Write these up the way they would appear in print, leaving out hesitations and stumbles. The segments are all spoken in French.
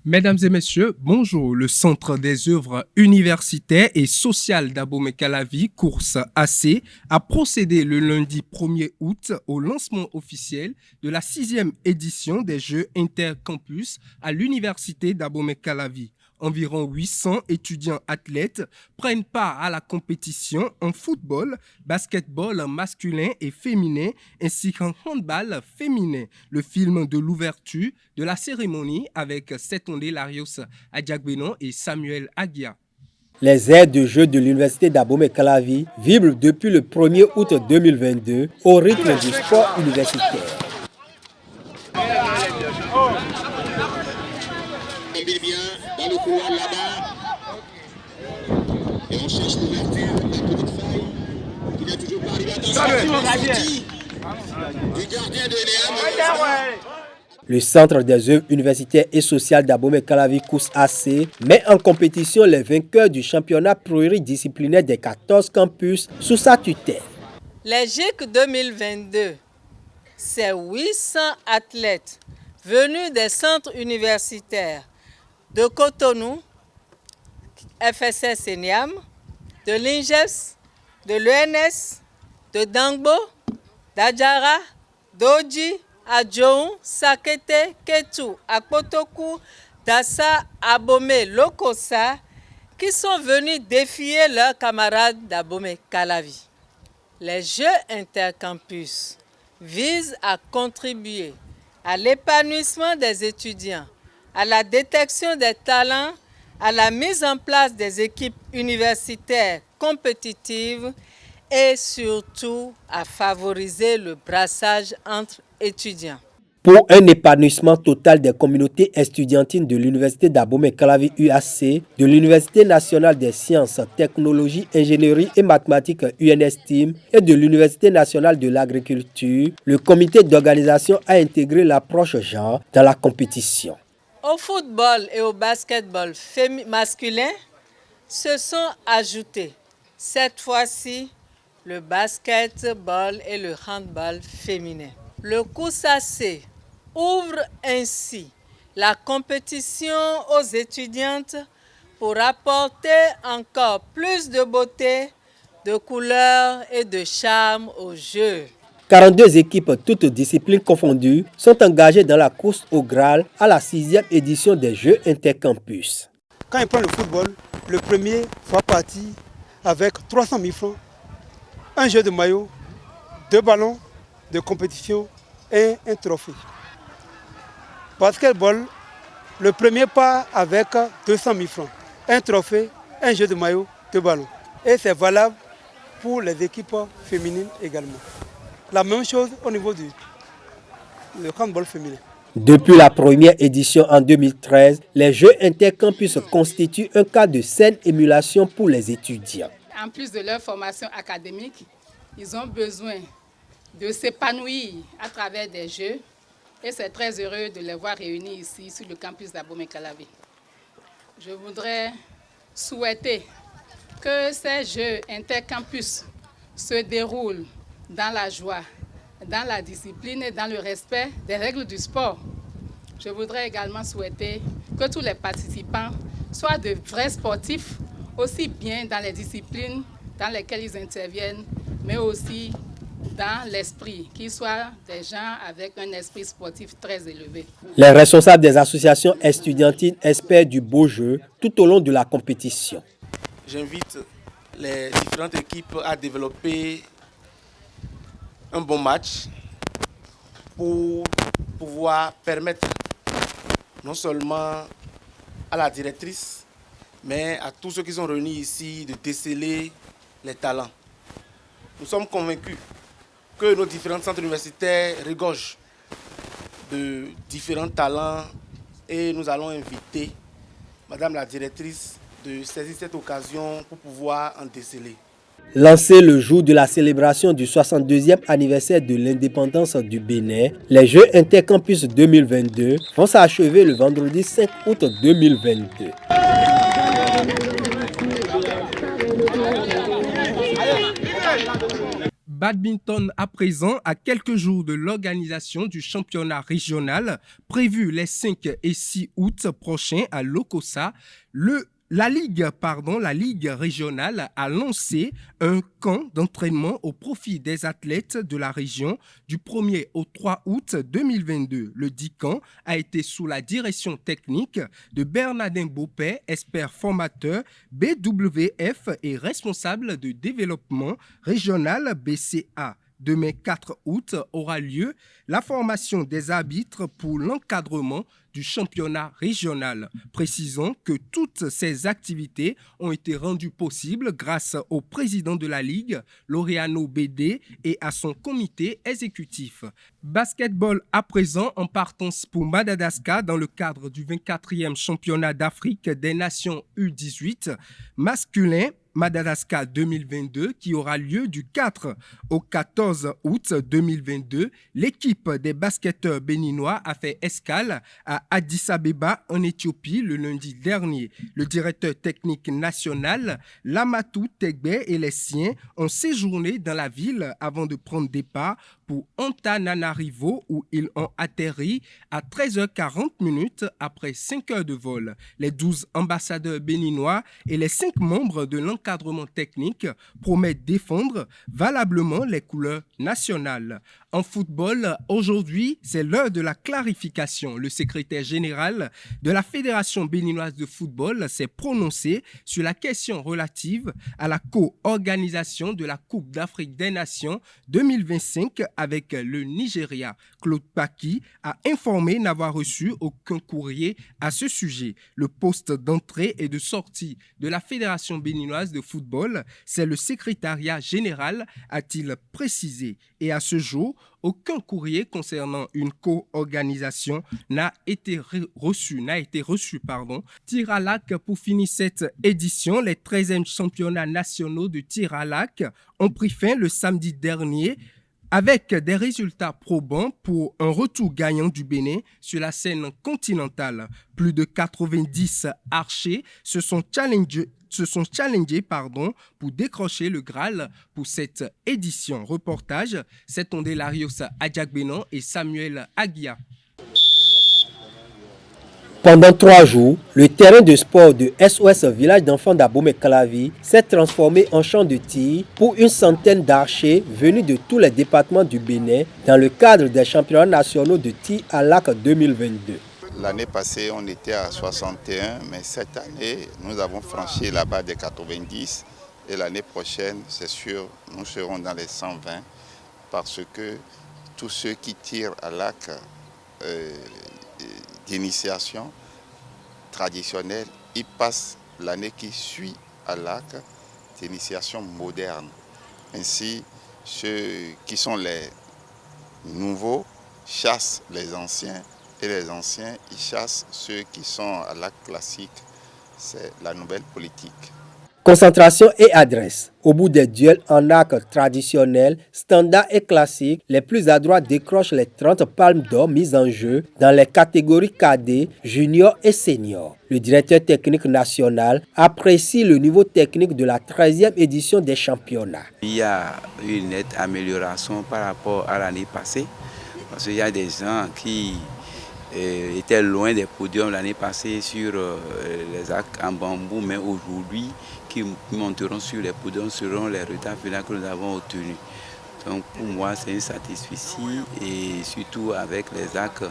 Mesdames et messieurs, bonjour. Le Centre des œuvres universitaires et sociales d'Abomey-Calavi, course AC, a procédé le lundi 1er août au lancement officiel de la 6e édition des Jeux intercampus à l'université d'Abomey-Calavi. Environ 800 étudiants athlètes prennent part à la compétition en football, basketball masculin et féminin, ainsi qu'en handball féminin. Le film de l'ouverture de la cérémonie avec Setonde Larios Adjagbenon et Samuel Aguia. Les aires de jeu de l'université d'Abomey-Calavi vibrent depuis le 1er août 2022 au rythme du sport universitaire. Dans le couloir là-bas, et on cherche l'ouverture, la petite faille, qui n'est toujours pas arrivé. Attention, du gardien de Léa. Le Centre des œuvres universitaires et sociales d'Abomey-Calavi course AC met en compétition les vainqueurs du championnat pluridisciplinaire des 14 campus sous sa tutelle. Les GIC 2022, c'est 800 athlètes venus des centres universitaires de Cotonou, FSS et Niam, de l'INGES, de l'ENS, de Dangbo, d'Adjara, d'Oji, Adjoun, Sakete, Ketu, Akpotoku, Dassa, Abomey, Lokosa, qui sont venus défier leurs camarades d'Abomey-Calavi. Les Jeux intercampus visent à contribuer à l'épanouissement des étudiants, à la détection des talents, à la mise en place des équipes universitaires compétitives et surtout à favoriser le brassage entre étudiants. Pour un épanouissement total des communautés estudiantines de l'Université d'Abomey-Calavi UAC, de l'Université nationale des sciences, technologies, ingénierie et mathématiques UNSTIM et de l'Université nationale de l'agriculture, le comité d'organisation a intégré l'approche genre dans la compétition. Au football et au basketball masculin se sont ajoutés cette fois-ci le basketball et le handball féminin. Le COUSAC ouvre ainsi la compétition aux étudiantes pour apporter encore plus de beauté, de couleur et de charme aux Jeux. 42 équipes, toutes disciplines confondues, sont engagées dans la course au Graal à la 6e édition des Jeux intercampus. Quand il prend le football, le premier fera partie avec 300 000 francs, un jeu de maillot, 2 ballons de compétition et un trophée. Basketball, le premier part avec 200 000 francs, un trophée, un jeu de maillot, 2 ballons. Et c'est valable pour les équipes féminines également. La même chose au niveau du handball féminin. Depuis la première édition en 2013, les Jeux intercampus constituent un cas de saine émulation pour les étudiants. En plus de leur formation académique, ils ont besoin de s'épanouir à travers des jeux et c'est très heureux de les voir réunis ici sur le campus d'Abomey-Calavi. Je voudrais souhaiter que ces Jeux intercampus se déroulent dans la joie, dans la discipline et dans le respect des règles du sport. Je voudrais également souhaiter que tous les participants soient de vrais sportifs, aussi bien dans les disciplines dans lesquelles ils interviennent, mais aussi dans l'esprit, qu'ils soient des gens avec un esprit sportif très élevé. Les responsables des associations estudiantines espèrent du beau jeu tout au long de la compétition. J'invite les différentes équipes à développer un bon match pour pouvoir permettre non seulement à la directrice, mais à tous ceux qui sont réunis ici de déceler les talents. Nous sommes convaincus que nos différents centres universitaires regorgent de différents talents et nous allons inviter Madame la directrice de saisir cette occasion pour pouvoir en déceler. Lancés le jour de la célébration du 62e anniversaire de l'indépendance du Bénin, les Jeux intercampus 2022 vont s'achever le vendredi 5 août 2022. badminton à présent, à quelques jours de l'organisation du championnat régional prévu les 5 et 6 août prochains à Lokossa, la Ligue régionale a lancé un camp d'entraînement au profit des athlètes de la région du 1er au 3 août 2022. Le dit camp a été sous la direction technique de Bernardin Beaupet, expert formateur BWF et responsable de développement régional BCA. Demain 4 août aura lieu la formation des arbitres pour l'encadrement du championnat régional. Précisons que toutes ces activités ont été rendues possibles grâce au président de la Ligue, Laureano Bédé, et à son comité exécutif. Basketball à présent en partance pour Madagascar dans le cadre du 24e championnat d'Afrique des Nations U18 masculin Madagascar 2022 qui aura lieu du 4 au 14 août 2022. L'équipe des basketteurs béninois a fait escale à Addis Abeba en Éthiopie le lundi dernier. Le directeur technique national, Lamatou Tegbe, et les siens ont séjourné dans la ville avant de prendre départ pour Antananarivo où ils ont atterri à 13h40 après 5 heures de vol. Les 12 ambassadeurs béninois et les 5 membres de l'encadrement technique promettent défendre valablement les couleurs nationales. En football, aujourd'hui, c'est l'heure de la clarification. Le secrétaire général de la Fédération béninoise de football s'est prononcé sur la question relative à la co-organisation de la Coupe d'Afrique des Nations 2025 avec le Nigeria. Claude Paki a informé n'avoir reçu aucun courrier à ce sujet. Le poste d'entrée et de sortie de la Fédération béninoise de football, c'est le secrétariat général, a-t-il précisé. Et à ce jour, aucun courrier concernant une co-organisation n'a été reçu. Tir à l'arc pour finir cette édition. Les 13e championnats nationaux de tir à l'arc ont pris fin le samedi dernier avec des résultats probants pour un retour gagnant du Bénin sur la scène continentale. Plus de 90 archers se sont challengés pour décrocher le Graal pour cette édition. Reportage, c'est Tondé Larios Adjagbenon et Samuel Aguia. Pendant 3 jours, le terrain de sport de SOS Village d'enfants d'Abomey-Calavi s'est transformé en champ de tir pour une centaine d'archers venus de tous les départements du Bénin dans le cadre des championnats nationaux de tir à l'arc 2022. L'année passée, on était à 61, mais cette année, nous avons franchi la barre des 90. Et l'année prochaine, c'est sûr, nous serons dans les 120 parce que tous ceux qui tirent à l'arc d'initiation traditionnelle, ils passent l'année qui suit à l'arc d'initiation moderne. Ainsi, ceux qui sont les nouveaux chassent les anciens et les anciens ils chassent ceux qui sont à l'arc classique. C'est la nouvelle politique. Concentration et adresse. Au bout des duels en arc traditionnel, standard et classique, les plus adroits décrochent les 30 palmes d'or mises en jeu dans les catégories cadet, junior et senior. Le directeur technique national apprécie le niveau technique de la 13e édition des championnats. Il y a une nette amélioration par rapport à l'année passée, parce qu'il y a des gens qui étaient loin des podiums l'année passée sur les arcs en bambou, mais aujourd'hui, qui monteront sur les podiums seront les retards finaux que nous avons obtenus. Donc pour moi, c'est une satisfaction et surtout avec les arcs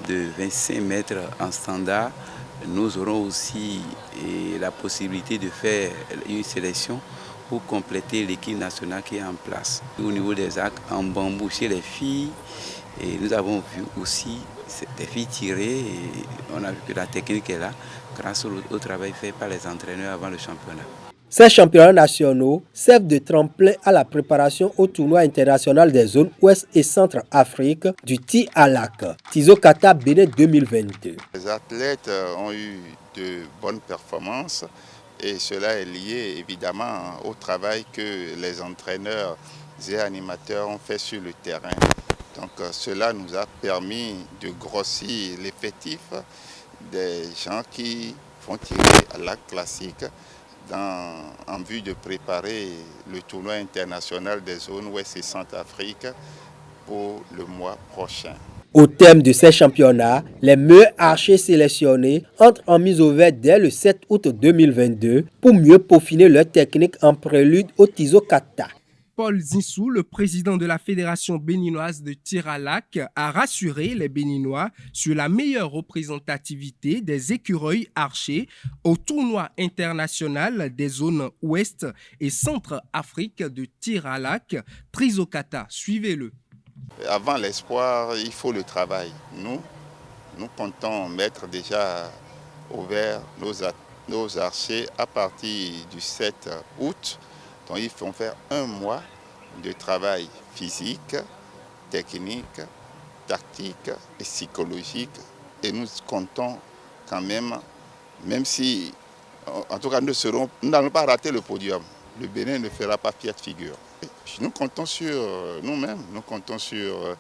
de 25 mètres en standard, nous aurons aussi la possibilité de faire une sélection pour compléter l'équipe nationale qui est en place. Au niveau des arcs en bambou chez les filles, et nous avons vu aussi des filles tirer et on a vu que la technique est là grâce au travail fait par les entraîneurs avant le championnat. Ces championnats nationaux servent de tremplin à la préparation au tournoi international des zones Ouest et Centre-Afrique du tir à l'arc, Tizo Kata Bénin 2022. Les athlètes ont eu de bonnes performances et cela est lié évidemment au travail que les entraîneurs et animateurs ont fait sur le terrain. Donc cela nous a permis de grossir l'effectif des gens qui font tirer à l'arc classique en vue de préparer le tournoi international des zones Ouest et Centrafrique pour le mois prochain. Au terme de ces championnats, les meilleurs archers sélectionnés entrent en mise au vert dès le 7 août 2022 pour mieux peaufiner leur technique en prélude au Tizo Kata. Paul Zinsou, le président de la Fédération béninoise de tir à l'arc, a rassuré les Béninois sur la meilleure représentativité des écureuils archers au tournoi international des zones Ouest et Centre-Afrique de tir à l'arc, Tizo Kata. Suivez-le. Avant l'espoir, il faut le travail. Nous comptons mettre déjà au vert nos archers à partir du 7 août. Donc ils vont faire un mois de travail physique, technique, tactique et psychologique. Et nous comptons quand même si, en tout cas, nous n'allons pas rater le podium. Le Bénin ne fera pas piètre figure. Nous comptons sur nous-mêmes, nous comptons sur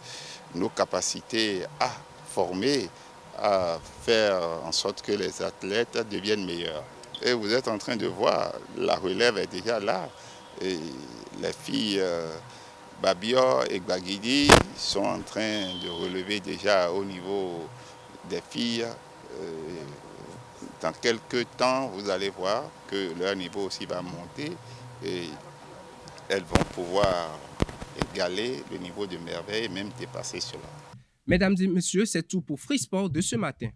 nos capacités à former, à faire en sorte que les athlètes deviennent meilleurs. Et vous êtes en train de voir, la relève est déjà là. Et les filles Babior et Baguidi sont en train de relever déjà au niveau des filles. Dans quelques temps, vous allez voir que leur niveau aussi va monter et elles vont pouvoir égaler le niveau de merveille et même dépasser cela. Mesdames et messieurs, c'est tout pour Free Sport de ce matin.